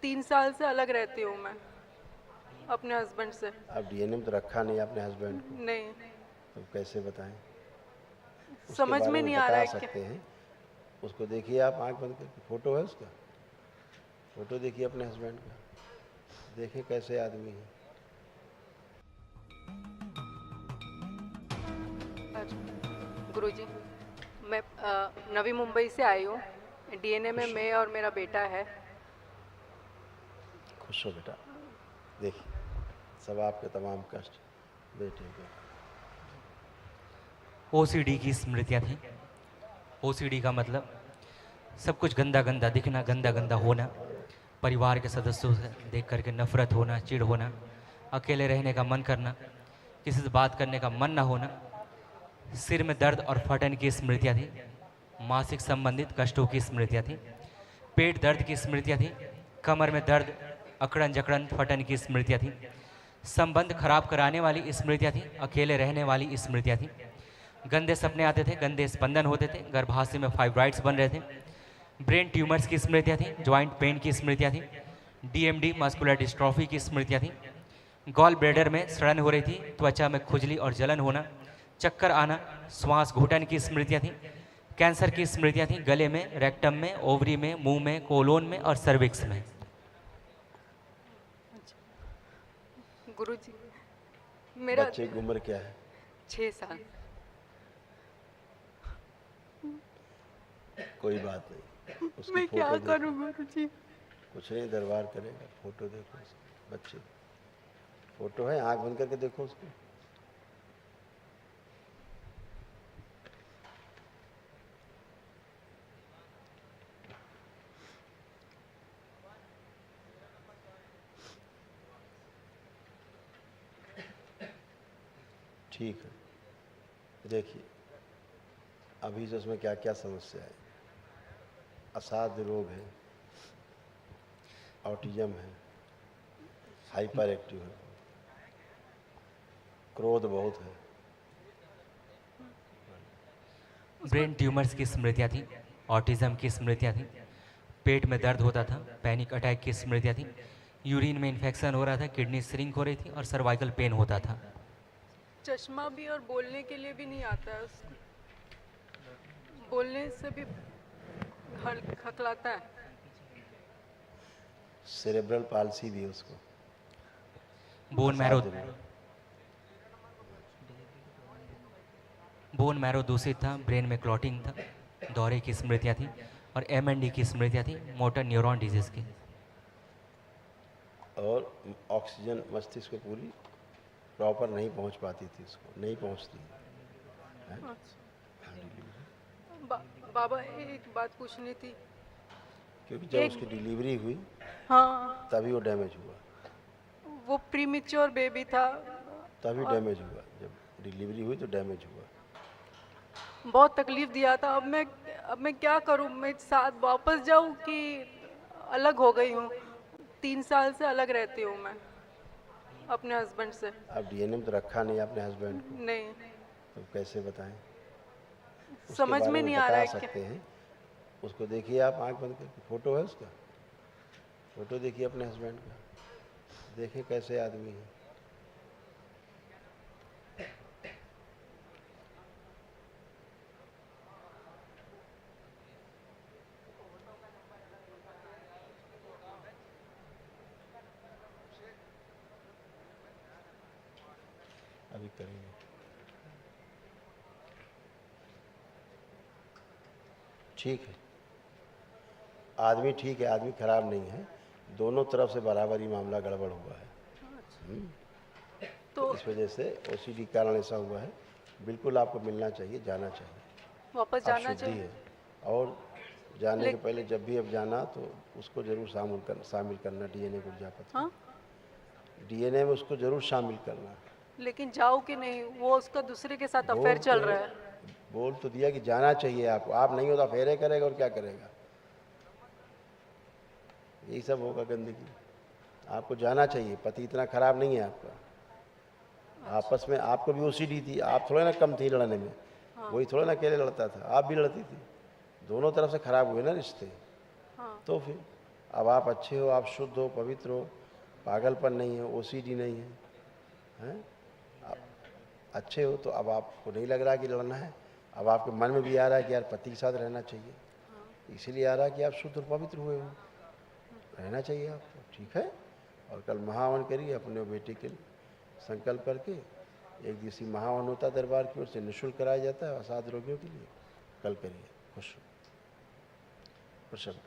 3 साल से अलग रहती हूँ मैं अपने हस्बैंड से। अब डीएनए में तो रखा नहीं अपने हस्बैंड को, नहीं, तो कैसे बताएं? उसके समझ बारे में में नहीं आ रहा बता है कि सकते हैं। उसको देखिए आप आंख बंद करके, फोटो है उसका, फोटो देखिए अपने हस्बैंड का, देखिए कैसे आदमी है। गुरुजी, मैं नवी मुंबई से आई हूँ। डीएनए में खुश मैं और मेरा बेटा है। खुश हो बेटा, देखिए सब आपके तमाम कष्ट बेटे के। ओसीडी की स्मृतियाँ थी। ओसीडी का मतलब सब कुछ गंदा गंदा दिखना, गंदा गंदा होना, परिवार के सदस्यों से देख करके नफरत होना, चिढ़ होना, अकेले रहने का मन करना, किसी से बात करने का मन ना होना, सिर में दर्द और फटन की स्मृतियाँ थी, मासिक संबंधित कष्टों की स्मृतियाँ थी, पेट दर्द की स्मृतियाँ थी, कमर में दर्द, अकड़न जकड़न फटन की स्मृतियाँ थी, संबंध खराब कराने वाली स्मृतियाँ थी, अकेले रहने वाली स्मृतियाँ थी, गंदे सपने आते थे, गंदे स्पंदन होते थे, गर्भाशय में फाइब्राइड्स बन रहे थे, ब्रेन ट्यूमर्स की स्मृतियाँ थी, ज्वाइंट पेन की स्मृतियाँ थी, डीएमडी मस्कुलर डिस्ट्रॉफी की स्मृतियाँ थी, गॉल ब्लैडर में सड़न हो रही थी, त्वचा में खुजली और जलन होना, चक्कर आना, श्वास घुटन की स्मृतियाँ थी, कैंसर की स्मृतियाँ थी, गले में, रेक्टम में, ओवरी में, मुंह में, कोलोन में और सर्विक्स में। गुरुजी, मेरा बच्चे की उम्र क्या है? 6 साल। कोई बात नहीं, उसकी मैं क्या फोटो करूं देखो। गुरुजी? कुछ नहीं, दरबार करेगा। फोटो देखो उसकी, बच्चे की फोटो है, आंख बंद करके देखो उसको। ठीक है, देखिए अभी से उसमें क्या क्या समस्या है। असाध्य रोग है, ऑटिज्म है, हाइपर एक्टिव है, क्रोध बहुत है। ब्रेन ट्यूमर्स की स्मृतियाँ थी, ऑटिज्म की स्मृतियाँ थी, पेट में दर्द होता था, पैनिक अटैक की स्मृतियाँ थी, यूरिन में इन्फेक्शन हो रहा था, किडनी श्रिंक हो रही थी और सर्वाइकल पेन होता था। चश्मा भी और बोलने के लिए भी नहीं आता है उसको। बोलने से भी खखलाता है। सेरेब्रल पाल्सी भी है उसको, बोन मैरो असाध्य रोग। बोन मैरो दूषित था, ब्रेन में क्लॉटिंग था, दौरे की स्मृतियाँ थी और एमएनडी की स्मृतियाँ थी, मोटर न्यूरॉन डिजीज की। और ऑक्सीजन मस्तिष्क को पूरी प्रॉपर नहीं पहुंच पाती थी, उसको नहीं पहुंचती है। बाबा, एक बात पूछनी थी। क्योंकि जब उसकी डिलीवरी हुई हाँ, तभी वो डैमेज हुआ, वो प्रीमेच्योर बेबी था। तभी और डैमेज हुआ। जब डिलीवरी हुई तो डैमेज हुआ। बहुत तकलीफ दिया था। अब मैं क्या करूं? मैं साथ वापस जाऊं कि अलग हो गई हूं? 3 साल से अलग रहती हूं मैं अपने हस्बैंड से। अब डीएनए में तो रखा नहीं अपने हस्बैंड को, नहीं, तो कैसे बताएं? उसके समझ बारे में में नहीं आ रहा बता है कि सकते हैं। उसको देखिए आप आंख बंद करके, फोटो है उसका, फोटो देखिए अपने हस्बैंड का, देखिए कैसे आदमी है। अभी करेंगे। ठीक है, आदमी ठीक है, आदमी खराब नहीं है, दोनों तरफ से बराबर ही मामला गड़बड़ हुआ है। तो इस वजह से ओसीडी कारण ऐसा हुआ है। बिल्कुल आपको मिलना चाहिए, जाना चाहिए। वापस आप जाना शुद्धि चाहिए। है, और जाने के ले- पहले जब भी अब जाना तो उसको जरूर शामिल करना डीएनए प्रजापति हाँ, में। डीएनए में उसको जरूर शामिल करना। लेकिन जाओ कि नहीं? वो उसका दूसरे के साथ अफेयर बोल चल तो रहा है। बोल तो दिया कि जाना चाहिए आपको। आप नहीं हो तो फेरे करेगा और क्या करेगा? यही सब होगा गंदगी। आपको जाना चाहिए, पति इतना खराब नहीं है आपका। आपस में आपको भी ओसीडी थी, आप थोड़ा ना कम थी लड़ने में। वही थोड़ा ना अकेले लड़ता था, आप भी लड़ती थी। दोनों तरफ से खराब हुए ना रिश्ते। हाँ, तो फिर अब आप अच्छे हो, आप शुद्ध हो, पवित्र हो, पागलपन नहीं है, ओसीडी नहीं है, हैं? आप अच्छे हो तो अब आपको नहीं लग रहा कि लड़ना है। अब आपके मन में भी आ रहा है कि यार पति के साथ रहना चाहिए, इसीलिए आ रहा है कि आप शुद्ध और पवित्र हुए हो, रहना चाहिए आपको। ठीक है। और कल महावन करिए अपने बेटे के लिए संकल्प करके। एक दिवसीय महावन होता दरबार की ओर से, निःशुल्क कराया जाता है असाध रोगियों के लिए। कल करिए। खुश प्रसन्न।